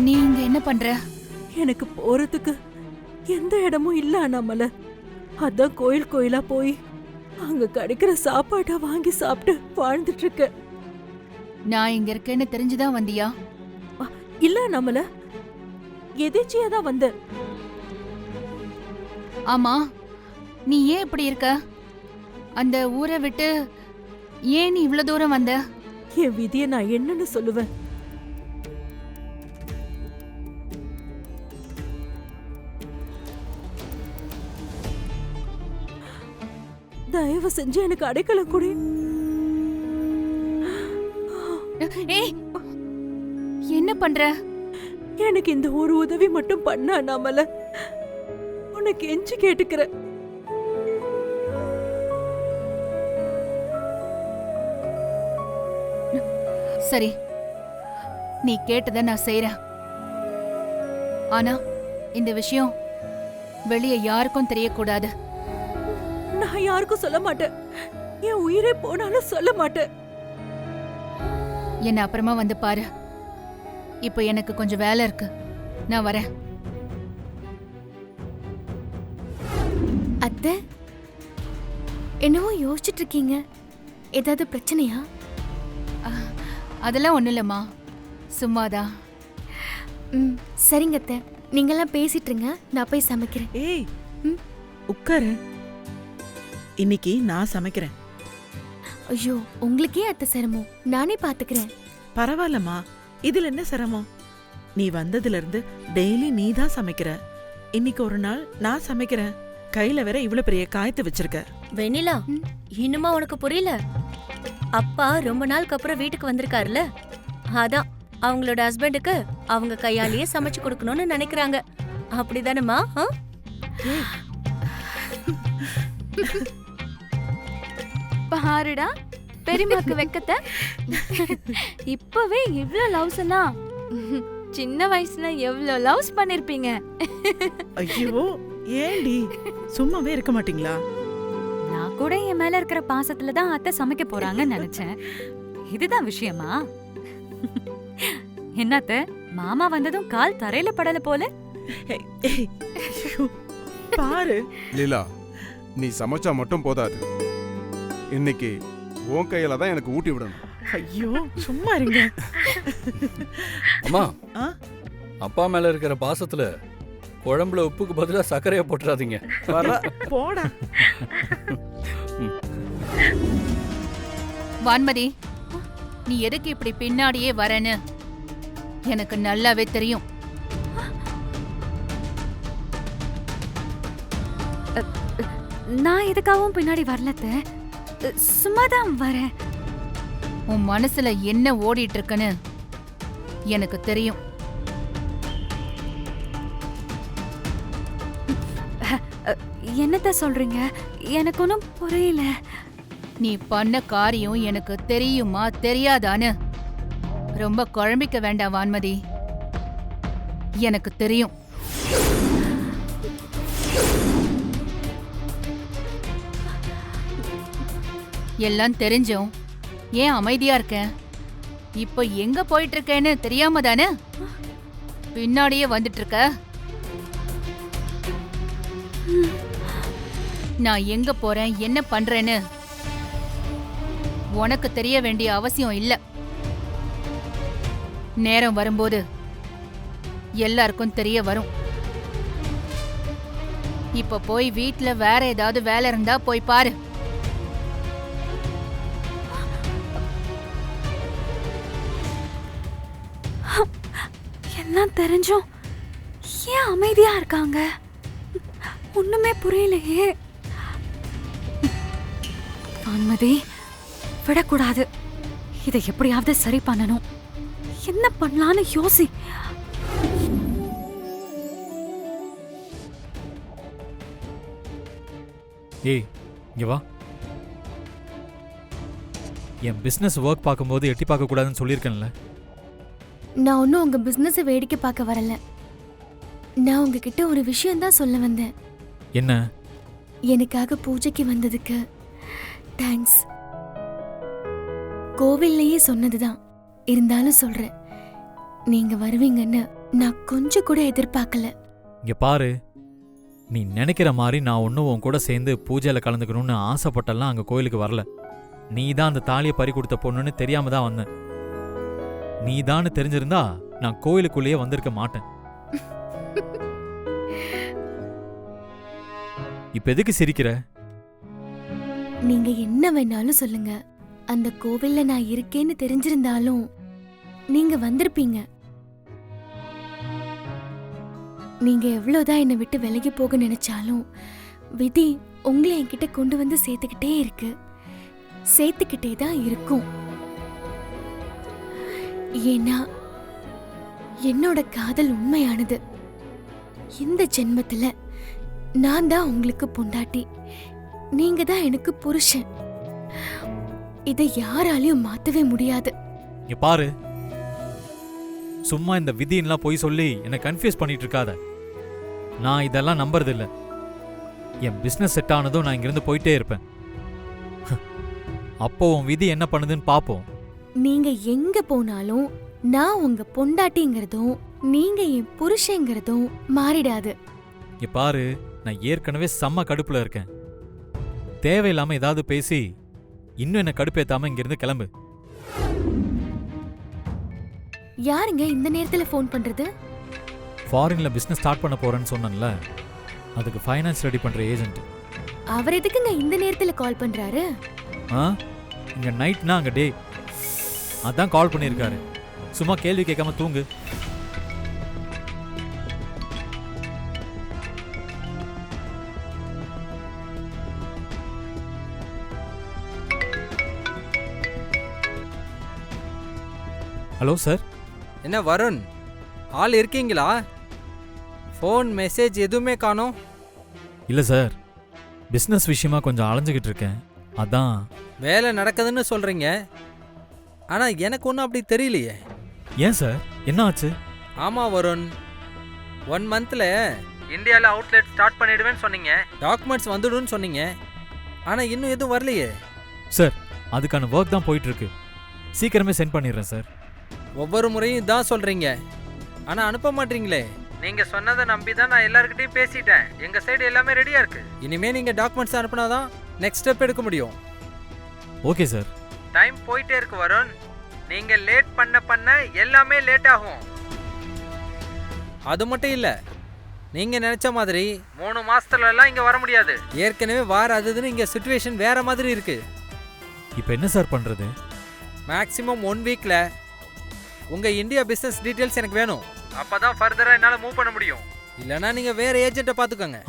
நீ இங்க என்ன பண்ற? எனக்கு போறதுக்கு எந்த இடமும் இல்ல அண்ணாமலை. அதான் கோயில் கோயிலா போய் அங்க கிடைக்கிற சாப்பாட்டை வாங்கி சாப்பிட்டு வாழ்ந்துட்டு இருக்க. நான் இங்க இருக்கேன்னு தெரிஞ்சுதான் வந்தியா? இல்ல அண்ணாமலை, எதேச்சியா தான் வந்த. ஆமா, நீ ஏன் இப்படி இருக்க? அந்த ஊரை விட்டு ஏன் நீ இவ்வளவு தூரம் வந்த? என் விதியை நான் என்னன்னு சொல்லுவேன்? தயவு செஞ்சு எனக்கு அடைக்கலம் கொடு. ஏய், என்ன பண்ற? எனக்கு இந்த ஒரு உதவி மட்டும் பண்ண அண்ணாமலை, உனக்கு எஞ்சி கேட்டுக்கிற. சரி, நீ கேட்டதை நான் செய்றேன். ஆனா இந்த விஷயம் வெளியே யாருக்கும் தெரியக்கூடாது. நான் யாருக்கும் சொல்ல மாட்டேன். என் உயிரே போனாலும் சொல்ல மாட்டேன். என்ன அப்புறமா வந்து பாரு. இப்போ எனக்கு கொஞ்சம் வேலை இருக்கு, நான் வரேன். அத்தை, என்னவோ யோசிச்சுட்டு இருக்கீங்க. ஏதாவது பிரச்சனையா? அதெல்லாம் ஒண்ணும் இல்லம்மா, சும்மாதான். சரிங்க அத்தை, நீங்கெல்லாம் பேசிட்டு இருங்க, நான் போய் சமைக்கிறேன். ஏய், உட்காரு. இன்னைக்கு நான் சமைக்கிறேன். ஐயோ, உங்களுக்கே அத்தை சிரமம், நானே பாத்துக்கிறேன். பரவாயில்லம்மா, இதுல என்ன சிரமம்? நீ வந்ததுல இருந்து டெய்லி நீ தான் சமைக்கிற. இன்னைக்கு ஒரு நாள் நான் சமைக்கிறேன். கையில வேற இவ்வளவு பெரிய காயத்தை வச்சிருக்க. வெண்ணிலா, இன்னுமா உனக்கு புரியல? அப்பா ரொம்ப நாளுக்கு அப்புறம் வீட்டுக்கு வந்திருக்காருல, அதான் அவங்களோட ஹஸ்பண்டுக்கு அவங்க கையாலேயே சமைச்சு கொடுக்கணும்னு நினைக்கிறாங்க. அப்படிதானேமா? பாருடா பெரியமாக்கு வெக்கத்தை. இப்பவே இவ்ளோ லவ்ஸ்னா சின்ன வயசுல எவ்வளவு லவ்ஸ் பண்ணிருப்பீங்க. ஐயோ, ஏண்டி சும்மாவே இருக்க மாட்டீங்களா? நான் கூட என் மேல இருக்கிற பாசத்துல தான் அத்தை சமைக்க போறாங்கன்னு நினைச்சேன். இதுதான் விஷயமா? என்னத்த, மாமா வந்ததும் கால் தரையில படல போல. பாரு லீலா, நீ சமைச்சா மட்டும் போதாது, இன்னைக்கு உன் கையில தான் எனக்கு ஊட்டி விடணும். ஐயோ, சும்மா இருங்க. அம்மா, அப்பா மேல இருக்கிற பாசத்துல குழம்புல உப்புக்கு பதிலா சர்க்கரையை போட்டுறாதீங்க. போடா. வான்மதி, நீ எதுக்கு இப்படி பின்னாடியே வரேன்னு எனக்கு நல்லாவே தெரியும். நான் எதுக்காகவும் பின்னாடி வரலத்த, சும்மாதான் வரேன். உன் மனசுல என்ன ஓடிட்டு இருக்குன்னு எனக்கு தெரியும். என்னத்த சொல்றீங்க? எனக்கு ஒன்றும் புரியல. நீ பண்ண காரியம் எனக்கு தெரியுமா தெரியாதான்னு ரொம்ப குழம்பிக்க வேண்டாம் வான்மதி. எனக்கு தெரியும். எல்லாம் தெரிஞ்சும் ஏன் அமைதியா இருக்க? இப்ப எங்க போயிட்டு இருக்கேன்னு தெரியாம தானே பின்னாடியே வந்துட்டு இருக்க? நான் எங்க போறேன், என்ன பண்றேன்னு உனக்கு தெரிய வேண்டிய அவசியம் இல்ல. நேரம் வரும்போது எல்லாருக்கும் தெரிய வரும். இப்ப போய் வீட்ல வேற ஏதாவது வேலை இருந்தா போய் பாரு. எல்லாம் தெரிஞ்சும் ஏன் அமைதியா இருக்காங்க? ஒண்ணுமே புரியலையே. வான்மதி, விடக்கூடாது. இதை எப்படியாவது சரி பண்ணணும். என்ன பண்ணலான்னு யோசி. ஏய், இங்க வா. என் பிசினஸ் ஒர்க் பார்க்கும்போது எட்டி பார்க்க கூடாதுன்னு சொல்லியிருக்கேன்ல. நான் ஒன்றும் உங்க பிசினஸை வேடிக்கை பார்க்க வரல. நான் உங்ககிட்ட ஒரு விஷயம் தான் சொல்ல வந்தேன். என்ன? எனக்காக பூஜைக்கு வந்ததுக்கு தேங்க்ஸ். கோவில்லையே சொன்னதுதான், இருந்தாலும் சொல்றேன். நீங்க வருவீங்கன்னு நான் கொஞ்சம் கூட எதிர்பார்க்கல. இங்க பாரு, நீ நினைக்கிற மாதிரி நான் ஒன்றும் உன் கூட சேர்ந்து பூஜையில கலந்துக்கணும்னு ஆசைப்பட்டெல்லாம் அங்க கோயிலுக்கு வரல. நீ தான் அந்த தாலியை பறி கொடுத்த பொண்ணுன்னு தெரியாம தான் வந்தேன். நீ தான்னு தெரிஞ்சிருந்தா நான் கோயிலுக்குள்ளேயே வந்திருக்க மாட்டேன். இப்ப எதுக்கு சிரிக்கிற? நீங்க என்ன வேணாலும் சொல்லுங்க, அந்த கோவில்ல நான் இருக்கேன்னு தெரிஞ்சிருந்தாலும் நீங்க வந்திருப்பீங்க. நீங்க எவ்வளவுதான் என்னை விட்டு விலகி போக நினைச்சாலும் விதி உங்களை என்கிட்ட கொண்டு வந்து சேர்த்துக்கிட்டே இருக்கு, சேர்த்துக்கிட்டே தான் இருக்கும். ஏன்னா என்னோட காதல் உண்மையானது. இந்த ஜென்மத்துல நான் தான் உங்களுக்கு பொண்டாட்டி, நீங்க தான் எனக்கு புருஷன். இதை யாராலையும் மாத்தவே முடியாது. இங்க பாரு, சும்மா இந்த விதின்லாம் போய் சொல்லி என்னை கன்ஃபியூஸ் பண்ணிட்டு இருக்காத. நான் இதெல்லாம் நம்புறது இல்ல. என் பிசினஸ் செட் ஆனதும் நான் இங்கிருந்து போயிட்டே இருப்பேன். அப்போ உன் விதி என்ன பண்ணுதுன்னு பாப்போம். நீங்க எங்க போனாலும் நான் உங்க பொண்டாட்டிங்கிறதும் நீங்க என் புருஷங்கிறதும் மாறிடாது. இங்க பாரு, நான் ஏற்கனவே செம்ம கடுப்புல இருக்கேன். தேவையில்லாம ஏதாவது பேசி இன்னும் என்ன கடுப்பேத்தாம இங்கிருந்து கிளம்பு. யாருங்க இந்த நேரத்துல ஃபோன் பண்றது? ஃபாரின்ல பிசினஸ் ஸ்டார்ட் பண்ண போறேன்னு சொன்னேன்ல, அதுக்கு ஃபைனான்ஸ் ரெடி பண்ற ஏஜென்ட். அவர் எதுக்குங்க இந்த நேரத்துல கால் பண்றாரு? இங்க நைட்னா அங்க டே. அதான் கால் பண்ணியிருக்காரு. சும்மா கேள்வி கேட்காம தூங்கு. Hello sir. என்ன வருண், ஆள் இருக்கீங்களா? ஃபோன் மெசேஜ் எதுவுமே காணோம். இல்ல சார், பிசினஸ் விஷயமா கொஞ்சம் அலைஞ்சுக்கிட்டு இருக்கேன். அதான். வேலை நடக்குதுன்னு சொல்றீங்க, ஆனா எனக்கு ஒன்றும் அப்படி தெரியலையே. ஏன் சார், என்ன ஆச்சு? ஆமா வருண், 1 மந்த்ல இந்தியாவில் அவுட்லெட் ஸ்டார்ட் பண்ணிடுவேன்னு சொன்னீங்க, டாக்குமெண்ட்ஸ் வந்துடுன்னு சொன்னீங்க, ஆனா இன்னும் எதுவும் வரலையே. சார், அதுக்கான ஒர்க் தான் போயிட்டு இருக்கு. சீக்கிரமே சென்ட் பண்ணிடுறேன் சார். ஒவ்வொரு முறையும் இதான் சொல்றீங்க, ஆனா அனுப்ப மாட்டீங்களே. நீங்க சொன்னதை நம்பி தான் நான் எல்லாருக்கிட்டையும் பேசிட்டேன். எங்க சைடு எல்லாமே ரெடியா இருக்கு. இனிமே நீங்க டாக்குமெண்ட்ஸ் அனுப்புனாதான் நெக்ஸ்ட் ஸ்டெப் எடுக்க முடியும். Okay sir. டைம் போயிட்டே இருக்கு வருண், நீங்க லேட் பண்ண எல்லாமே லேட் ஆகும். அது மட்டும் இல்ல, நீங்க நினைச்ச மாதிரி 3 மாசத்துல எல்லாம் இங்க வர முடியாது. ஏற்கனவே வாராதுன்னு இங்க சிச்சுவேஷன் வேற மாதிரி இருக்கு. இப்போ என்ன சார் பண்றது? மேக்ஸிமம் 1 வீக்ல உங்க இந்தியா பிசினஸ் டீடைல்ஸ் எனக்கு வேணும். அப்பதான் ஃபர்தரா என்னால மூவ் பண்ண முடியும். இல்லனா நீங்க வேற ஏஜென்ட்டை பாத்துக்கோங்க.